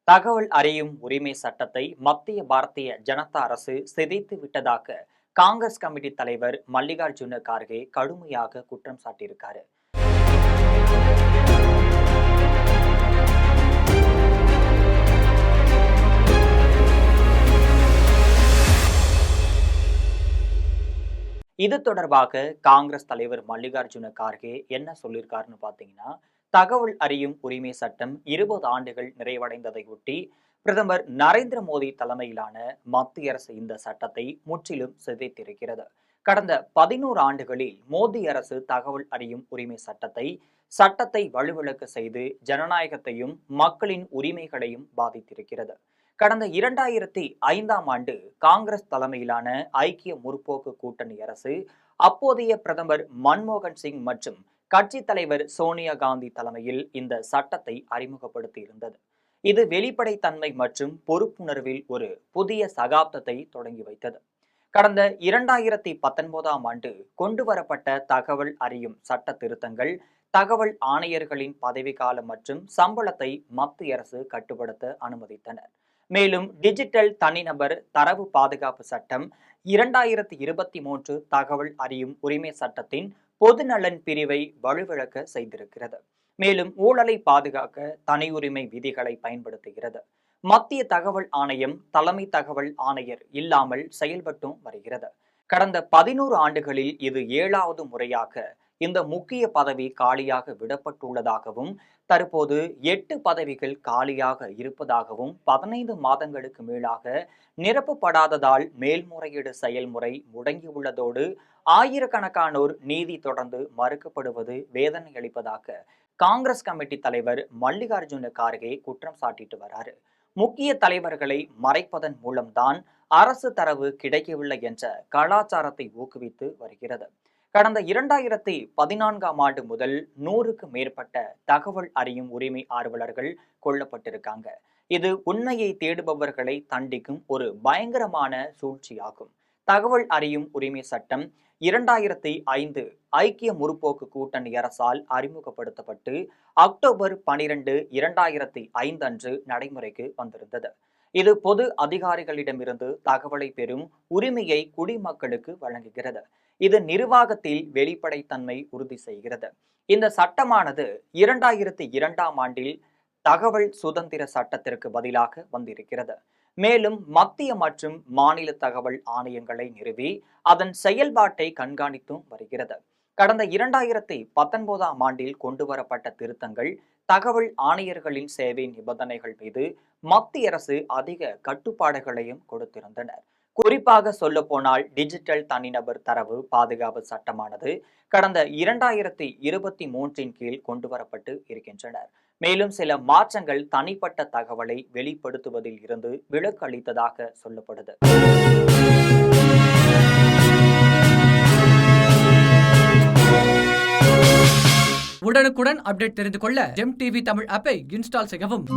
தகவல் அறியும் உரிமை சட்டத்தை மத்திய பாரதிய ஜனதா அரசு சிதைத்து விட்டதாக காங்கிரஸ் கமிட்டி தலைவர் மல்லிகார்ஜுன கார்கே கடுமையாக குற்றம் சாட்டியிருக்காரு. இது தொடர்பாக காங்கிரஸ் தலைவர் மல்லிகார்ஜுன கார்கே என்ன சொல்லியிருக்காருன்னு பாத்தீங்கன்னா, தகவல் அறியும் உரிமை சட்டம் 20 ஆண்டுகள் நிறைவடைந்ததை ஒட்டி பிரதமர் நரேந்திர மோடி தலைமையிலான மத்திய அரசு இந்த சட்டத்தை முற்றிலும் சிதைத்திருக்கிறது. கடந்த 11 ஆண்டுகளில் மோடி அரசு தகவல் அறியும் உரிமை சட்டத்தை வலுவிழக்க செய்து ஜனநாயகத்தையும் மக்களின் உரிமைகளையும் பாதித்திருக்கிறது. கடந்த 2005ஆம் ஆண்டு காங்கிரஸ் தலைமையிலான ஐக்கிய முற்போக்கு கூட்டணி அரசு அப்போதைய பிரதமர் மன்மோகன் சிங் மற்றும் கட்சி தலைவர் சோனியா காந்தி தலைமையில் இந்த சட்டத்தை அறிமுகப்படுத்தி இருந்தது. இது வெளிப்படைத்தன்மை மற்றும் பொறுப்புணர்வில் ஒரு புதிய சகாப்தத்தை தொடங்கி வைத்தது. கடந்த 2019ஆம் ஆண்டு கொண்டுவரப்பட்ட தகவல் அறியும் சட்ட திருத்தங்கள் தகவல் ஆணையர்களின் பதவிக்காலம் மற்றும் சம்பளத்தை மத்திய அரசு கட்டுப்படுத்த அனுமதித்தனர். மேலும் டிஜிட்டல் தனிநபர் தரவு பாதுகாப்பு சட்டம் 2023 தகவல் அறியும் உரிமை சட்டத்தின் பொதுநலன் பிரிவை வலுவிழக்க செய்திருக்கிறது. மேலும் ஊழலை பாதுகாக்க தனியுரிமை விதிகளை பயன்படுத்துகிறது. மத்திய தகவல் ஆணையம் தலைமை தகவல் ஆணையர் இல்லாமல் செயல்பட்டும் வருகிறது. கடந்த 11 ஆண்டுகளில் இது 7வது முறையாக இந்த முக்கிய பதவி காலியாக விடப்பட்டுள்ளதாகவும் தற்போது 8 பதவிகள் காலியாக இருப்பதாகவும் 15 மாதங்களுக்கு மேலாக நிரப்பப்படாததால் மேல்முறையீடு செயல்முறை முடங்கியுள்ளதோடு ஆயிரக்கணக்கானோர் நீதி தொடர்ந்து மறுக்கப்படுவது வேதனை அளிப்பதாக காங்கிரஸ் கமிட்டி தலைவர் மல்லிகார்ஜுன கார்கே குற்றம் சாட்டிட்டு வராரு. முக்கிய தலைவர்களை மறைப்பதன் மூலம்தான் அரசு தரவு கிடைக்கவில்லை என்ற கலாச்சாரத்தை ஊக்குவித்து வருகிறது. கடந்த 2014ஆம் ஆண்டு முதல் 100க்கு மேற்பட்ட தகவல் அறியும் உரிமை ஆர்வலர்கள் கொல்லப்பட்டிருக்காங்க. இது உண்மையை தேடுபவர்களை தண்டிக்கும் ஒரு பயங்கரமான சூழ்ச்சியாகும். தகவல் அறியும் உரிமை சட்டம் 2005 ஐக்கிய முற்போக்கு கூட்டணி அரசால் அறிமுகப்படுத்தப்பட்டு அக்டோபர் 12, 2005 அன்று நடைமுறைக்கு வந்திருந்தது. இது பொது அதிகாரிகளிடமிருந்து தகவலை பெறும் உரிமையை குடிமக்களுக்கு வழங்குகிறது. இது நிர்வாகத்தில் வெளிப்படைத்தன்மை உறுதி செய்கிறது. இந்த சட்டமானது 2002ஆம் ஆண்டில் தகவல் சுதந்திர சட்டத்திற்கு பதிலாக வந்திருக்கிறது. மேலும் மத்திய மற்றும் மாநில தகவல் ஆணையங்களை நிறுவி அதன் செயல்பாட்டை கண்காணித்தும் வருகிறது. கடந்த 2019ஆம் ஆண்டில் கொண்டுவரப்பட்ட திருத்தங்கள் தகவல் ஆணையர்களின் சேவை நிபந்தனைகள் மீது மத்திய அரசு அதிக கட்டுப்பாடுகளையும் கொடுத்திருந்தனர். குறிப்பாக சொல்ல போனால் டிஜிட்டல் தனிநபர் தரவு பாதுகாப்பு சட்டமானது கடந்த 2023 கீழ் கொண்டுவரப்பட்டு இருக்கின்றனர். மேலும் சில மாற்றங்கள் தனிப்பட்ட தகவலை வெளிப்படுத்துவதில் இருந்து விலக்கு அளித்ததாக சொல்லப்படுது. உடனுக்குடன் அப்டேட் தெரிந்து கொள்ள ஜெம் டிவி தமிழ் ஆப்பை இன்ஸ்டால் செய்யவும்.